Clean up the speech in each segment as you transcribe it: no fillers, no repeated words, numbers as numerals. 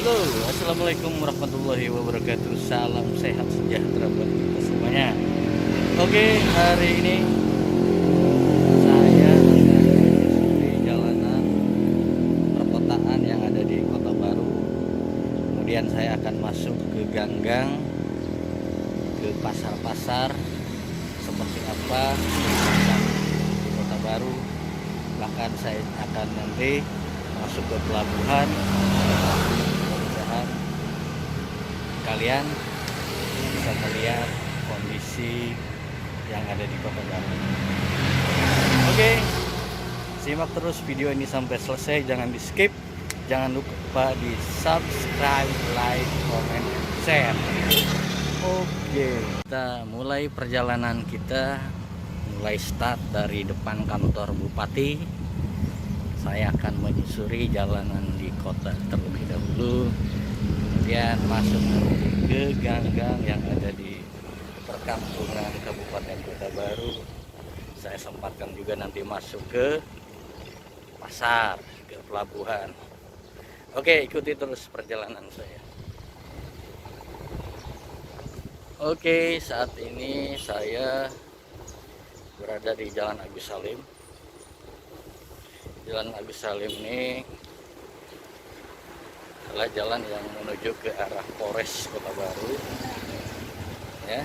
Halo, assalamualaikum warahmatullahi wabarakatuh. Salam sehat sejahtera buat kita semuanya. Oke, hari ini saya akan menyusuri jalanan perkotaan yang ada di Kota Baru. Kemudian saya akan masuk ke gang-gang, ke pasar-pasar seperti apa di Kota Baru. Bahkan saya akan nanti masuk ke pelabuhan. Mudah-mudahan kalian bisa melihat kondisi yang ada di Kota Baru. Oke, simak terus video ini sampai selesai, jangan di skip, jangan lupa di subscribe, like, comment, share. Oke, kita mulai perjalanan kita, mulai start dari depan kantor Bupati. Saya akan menyusuri jalanan di kota terlebih dahulu, kemudian masuk ke gang-gang yang ada di perkampungan Kabupaten Kota Baru. Saya sempatkan juga nanti masuk ke pasar, ke pelabuhan. Oke, ikuti terus perjalanan saya. Oke, saat ini saya berada di Jalan Agus Salim. Jalan Agus Salim ini adalah jalan yang menuju ke arah Polres Kota Baru. Ya,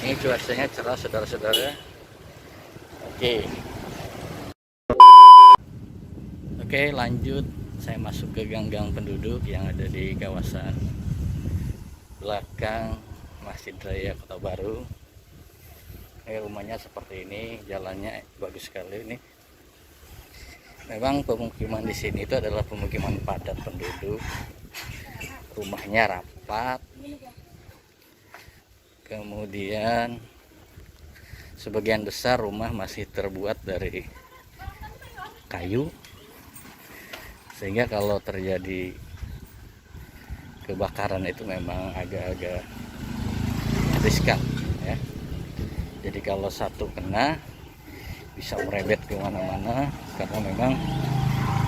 ini cuacanya cerah, saudara-saudara. Oke, lanjut. Saya masuk ke gang-gang penduduk yang ada di kawasan belakang Masjid Raya Kota Baru. Rumahnya seperti ini, jalannya bagus sekali ini. Memang pemukiman di sini itu adalah pemukiman padat penduduk, rumahnya rapat, kemudian sebagian besar rumah masih terbuat dari kayu, sehingga kalau terjadi kebakaran itu memang agak-agak riskan ya. Jadi kalau satu kena bisa merebet kemana-mana karena memang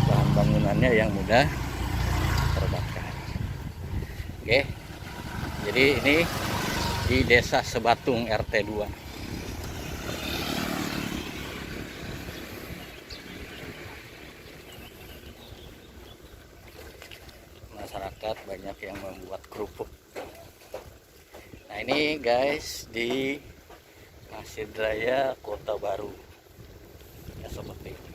bahan bangunannya yang mudah terbakar. Oke, jadi ini di Desa Sebatung RT 2. Masyarakat banyak yang membuat kerupuk. Nah ini guys, di Masjid Raya Kota Baru ya, seperti ini.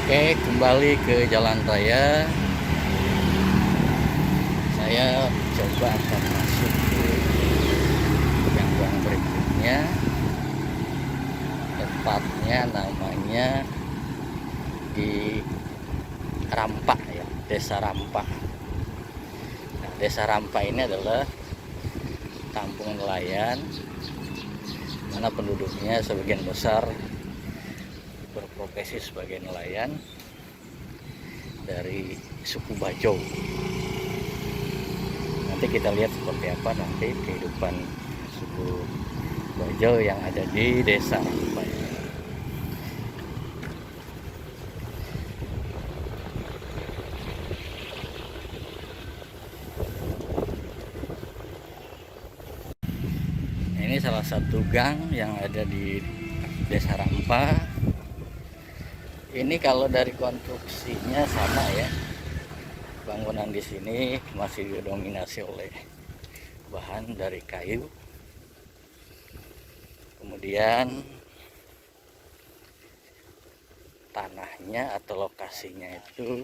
Oke, kembali ke jalan raya. Saya coba akan masuk ke gang-gang berikutnya. Tepatnya namanya di Rampak ya, Desa Rampak. Nah, Desa Rampak ini adalah kampung nelayan, mana penduduknya sebagian besar berprofesi sebagai nelayan dari suku Bajau. Nanti kita lihat seperti apa nanti kehidupan suku Bajau yang ada di Desa Rampak. Ini salah satu gang yang ada di Desa Rampak. Ini kalau dari konstruksinya sama ya. Bangunan di sini masih didominasi oleh bahan dari kayu. Kemudian tanahnya atau lokasinya itu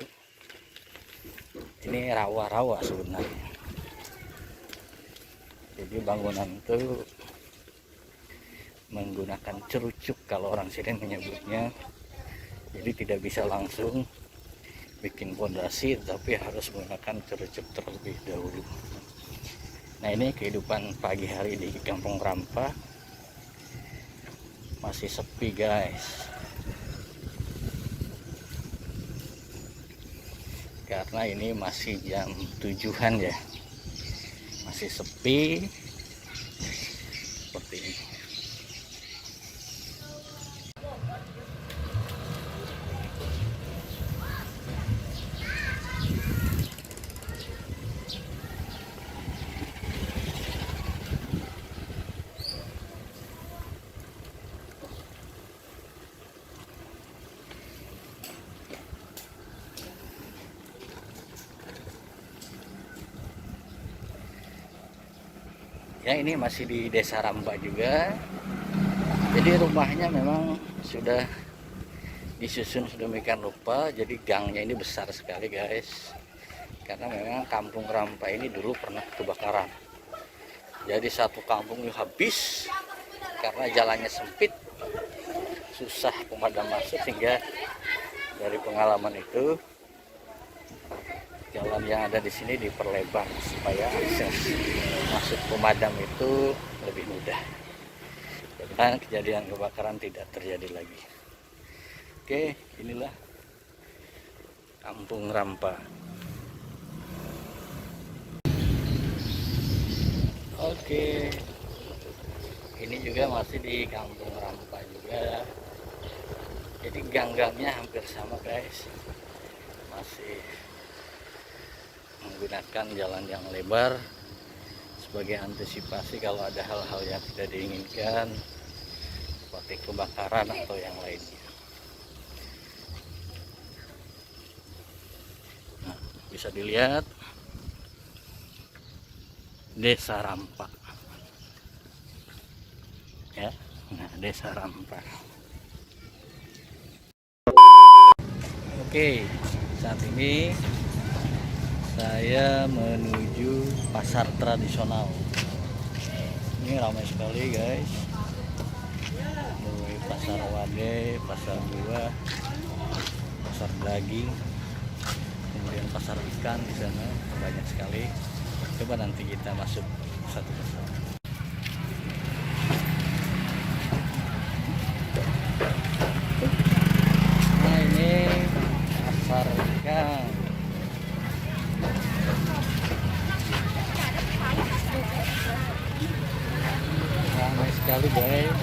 ini rawa-rawa sebenarnya. Jadi bangunan itu menggunakan cerucuk kalau orang sini menyebutnya. Jadi tidak bisa langsung bikin pondasi, tapi harus menggunakan cerucuk terlebih dahulu. Nah ini kehidupan pagi hari di Kampung Rampak. Masih sepi guys, karena ini masih jam 7-an ya, masih sepi seperti ini. Ya, ini masih di Desa Ramba juga. Jadi rumahnya memang sudah disusun sedemikian rupa, jadi gangnya ini besar sekali guys, karena memang kampung Rampa ini dulu pernah kebakaran. Jadi satu kampung habis karena jalannya sempit, susah pemadam masuk, sehingga dari pengalaman itu jalan yang ada di sini diperlebar supaya akses masuk pemadam itu lebih mudah, dan kejadian kebakaran tidak terjadi lagi. Oke, inilah kampung Rampa. Oke, ini juga masih di kampung Rampa juga. Jadi gang-gangnya hampir sama guys, masih menggunakan jalan yang lebar sebagai antisipasi kalau ada hal-hal yang tidak diinginkan seperti kebakaran atau yang lainnya. Nah, bisa dilihat Desa Rampa ya. Nah, Desa Rampa. Oke, saat ini saya menuju pasar tradisional. Ini ramai sekali guys, mulai pasar Wade, pasar buah, pasar daging, kemudian pasar ikan di sana banyak sekali. Coba nanti kita masuk satu persatu. Nah, ini pasar ikan. Ramai sekali guys.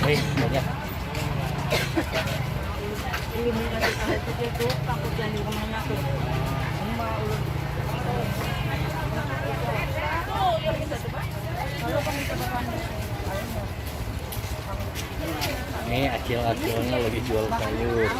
Banyak. Ini acil-acilnya lagi jual sayur.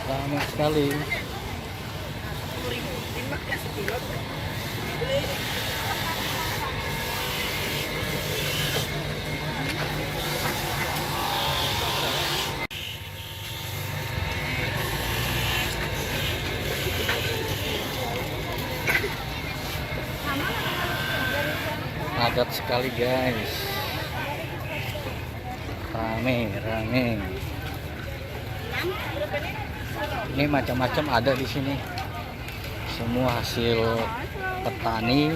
Ramai sekali. Padat sekali guys, rame. Ini macam-macam ada di sini, semua hasil petani,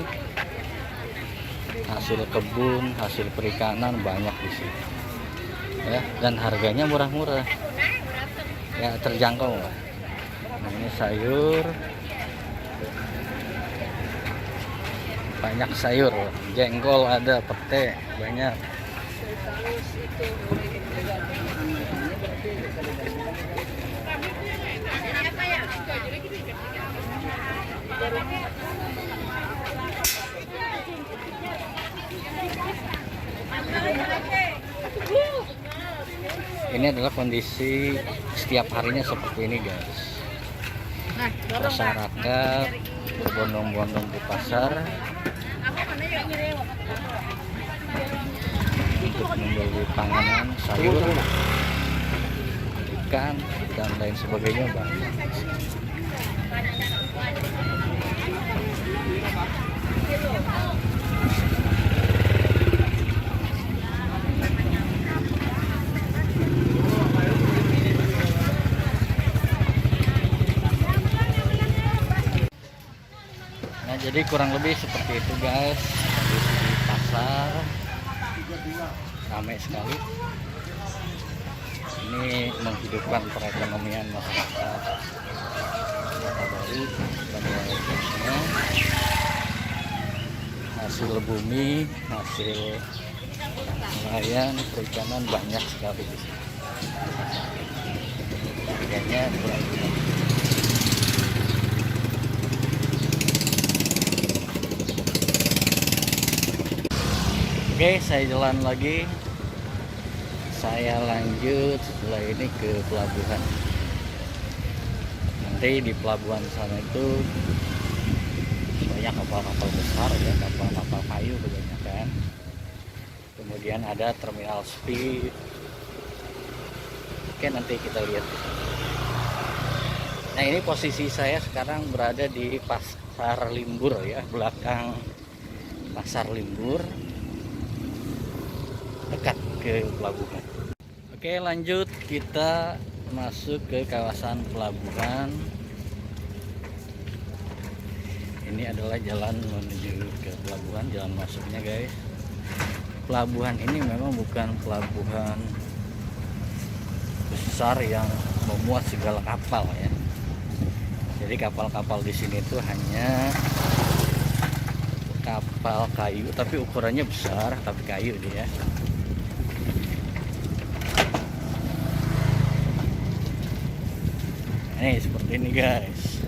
hasil kebun, hasil perikanan banyak di sini ya, dan harganya murah-murah ya, terjangkau. Nah, ini sayur, banyak sayur, jengkol ada, pete banyak. Ini adalah kondisi setiap harinya seperti ini guys. Masyarakat berbondong-bondong di pasar untuk membeli panganan, sayur, ikan, dan lain sebagainya banyak. Nah, jadi kurang lebih seperti itu guys, di pasar ramai sekali. Ini menghidupkan perekonomian masyarakat Kota Baru, Banyuwangi. Hasil bumi, hasil nelayan, perikanan banyak sekali di sini. Harganya murah-murah. Oke, saya jalan lagi. Saya lanjut setelah ini ke pelabuhan. Nanti di pelabuhan sana itu banyak kapal-kapal besar ya, kapal-kapal kayu kebanyakan. Kemudian ada terminal speed. Oke, nanti kita lihat. Nah, ini posisi saya sekarang berada di Pasar Limbur ya, belakang Pasar Limbur, dekat ke pelabuhan. Oke, lanjut kita masuk ke kawasan pelabuhan. Ini adalah jalan menuju ke pelabuhan, jalan masuknya guys. Pelabuhan ini memang bukan pelabuhan besar yang memuat segala kapal ya. Jadi kapal-kapal di sini tuh hanya kapal kayu, tapi ukurannya besar, tapi kayu dia. Ini seperti ini guys.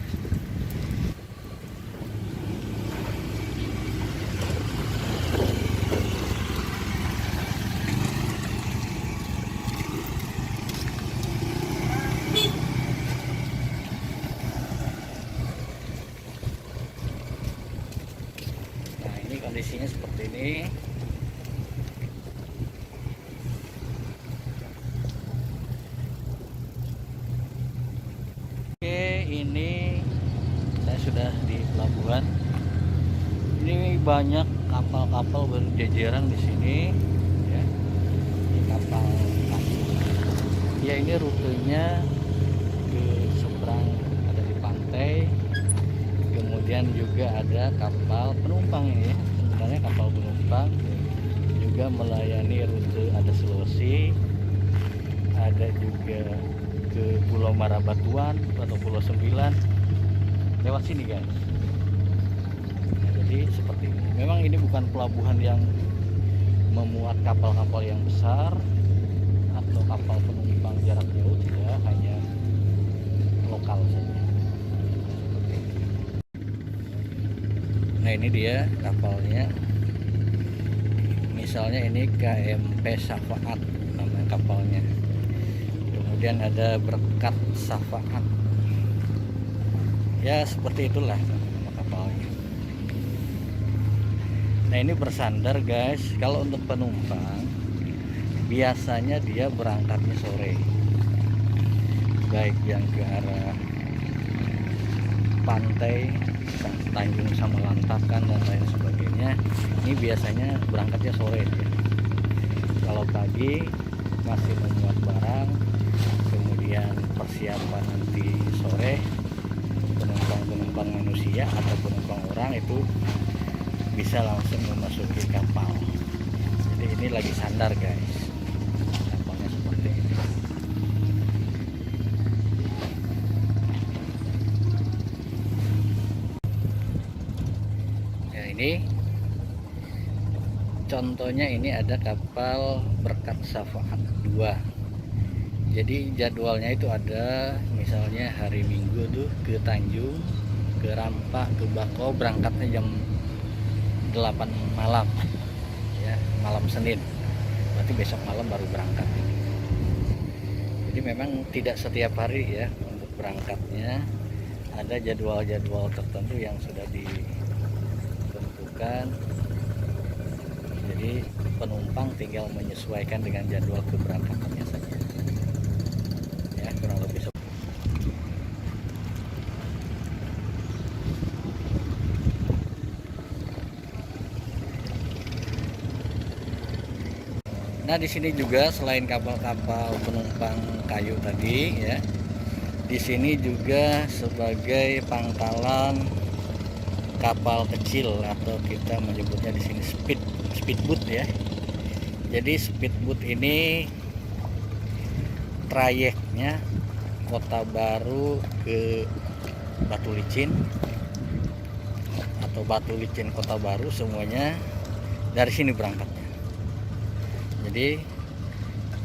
Nah, ini kondisinya seperti ini. Oke, ini saya sudah di pelabuhan. Ini banyak kapal-kapal berjejeran di sini ya. Ini kapal kayu. Ya, ini rutenya ke seberang, ada di pantai. Kemudian juga ada kapal penumpang ini ya. Sebenarnya kapal penumpang juga melayani rute, ada Sulawesi, ada juga ke Pulau Marabatuan atau Pulau Sembilan, lewat sini guys. Nah, jadi seperti ini. Memang ini bukan pelabuhan yang memuat kapal-kapal yang besar atau kapal penumpang jarak jauh, tidak, hanya lokal saja. Nah, ini dia kapalnya. Misalnya ini KMP Syafaat nama kapalnya. Kemudian ada Berkat Syafaat. Ya, seperti itulah nama kapalnya. Nah, ini bersandar guys. Kalau untuk penumpang biasanya dia berangkatnya sore, baik yang ke arah pantai, Tanjung sama Lantakan dan lain sebagainya. Ini biasanya berangkatnya sore ya. Kalau pagi masih memuat barang, kemudian persiapan nanti sore penumpang manusia atau penumpang orang itu bisa langsung memasuki kapal. Jadi ini lagi sandar guys, kapalnya seperti ini. Ya, ini contohnya, ini ada kapal Berkat Syafaat 2. Jadi jadwalnya itu ada, misalnya hari Minggu tuh ke Tanjung, ke Rampak, ke Bako, berangkatnya jam 8 malam ya, malam Senin. Berarti besok malam baru berangkat. Jadi memang tidak setiap hari ya untuk berangkatnya, ada jadwal-jadwal tertentu yang sudah ditentukan. Jadi penumpang tinggal menyesuaikan dengan jadwal keberangkatannya saja. Ya, kurang lebih seperti. Nah, di sini juga selain kapal-kapal penumpang kayu tadi ya, di sini juga sebagai pangkalan kapal kecil atau kita menyebutnya di sini speedboat ya. Jadi speedboat ini trayeknya Kota Baru ke Batu Licin atau Batu Licin Kota Baru, semuanya dari sini berangkatnya. Jadi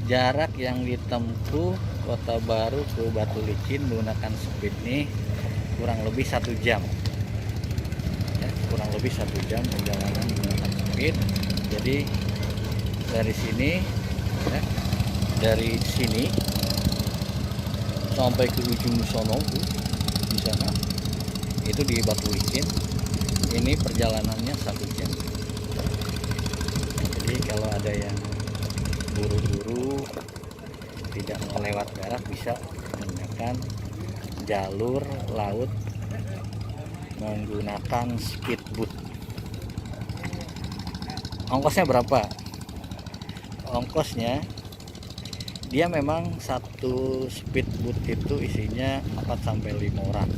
jarak yang ditempuh Kota Baru ke Batu Licin menggunakan speed ini kurang lebih 1 jam ya, kurang lebih 1 jam perjalanan menggunakan speed. Jadi dari sini ya, dari sini sampai ke ujung sono di sana itu di Batu Licin, ini perjalanannya 1 jam. Jadi kalau ada yang buru-buru tidak mau lewat darat bisa menggunakan jalur laut menggunakan speedboat. Ongkosnya berapa? Ongkosnya dia memang satu speedboat itu isinya 4-5 orang.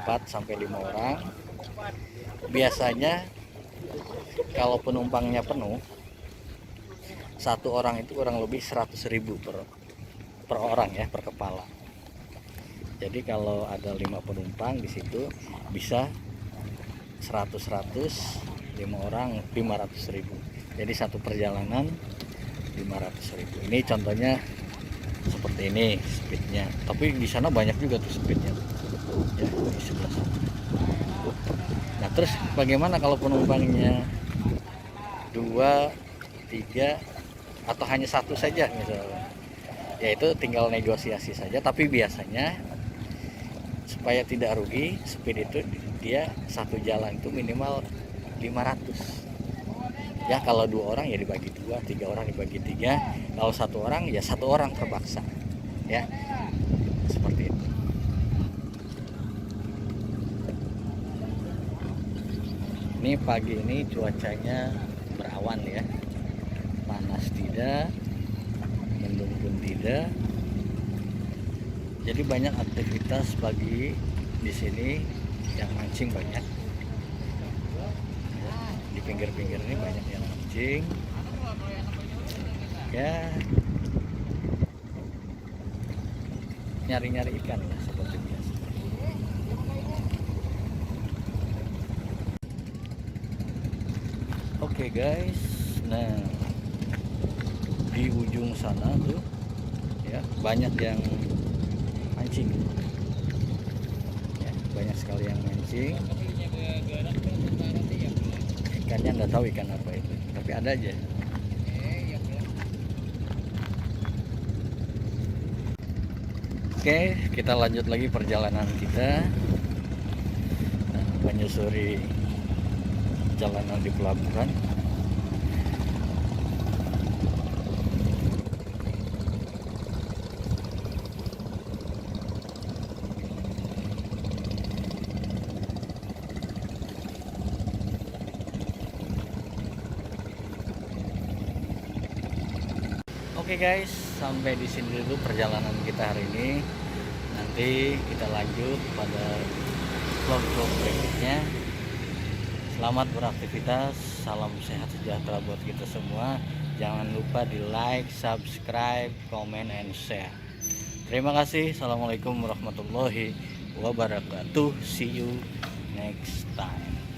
4-5 orang. Biasanya kalau penumpangnya penuh, satu orang itu kurang lebih 100.000 per orang ya, per kepala. Jadi kalau ada 5 penumpang di situ bisa 100 5 orang 500.000. Jadi satu perjalanan 500.000. Ini contohnya seperti ini speednya. Tapi di sana banyak juga tuh speednya. Ya, di sebelah sana. Nah, terus bagaimana kalau penumpangnya 2, 3 atau hanya 1 saja misalnya? Ya itu tinggal negosiasi saja. Tapi biasanya supaya tidak rugi, speed itu dia satu jalan itu minimal 500. Ya kalau 2 orang ya dibagi 2, 3 orang dibagi 3. Kalau 1 orang ya 1 orang terpaksa. Ya. Seperti itu. Ini pagi ini cuacanya berawan ya. Panas tidak, mendung pun tidak. Jadi banyak aktivitas pagi di sini, yang mancing banyak. Di pinggir-pinggir ini banyak yang mancing. Ya, nyari-nyari ikan lah seperti biasa. Oke guys, nah di ujung sana tuh ya banyak yang mancing ya, banyak sekali yang mancing. Ikannya nggak tahu ikan apa itu, tapi ada aja. Oke, kita lanjut lagi perjalanan kita menyusuri jalanan di pelabuhan. Oke guys, sampai di sini dulu perjalanan kita hari ini. Nanti kita lanjut pada vlog-vlog berikutnya. Selamat beraktivitas, salam sehat sejahtera buat kita semua. Jangan lupa di like, subscribe, comment, and share. Terima kasih. Assalamualaikum warahmatullahi wabarakatuh. See you next time.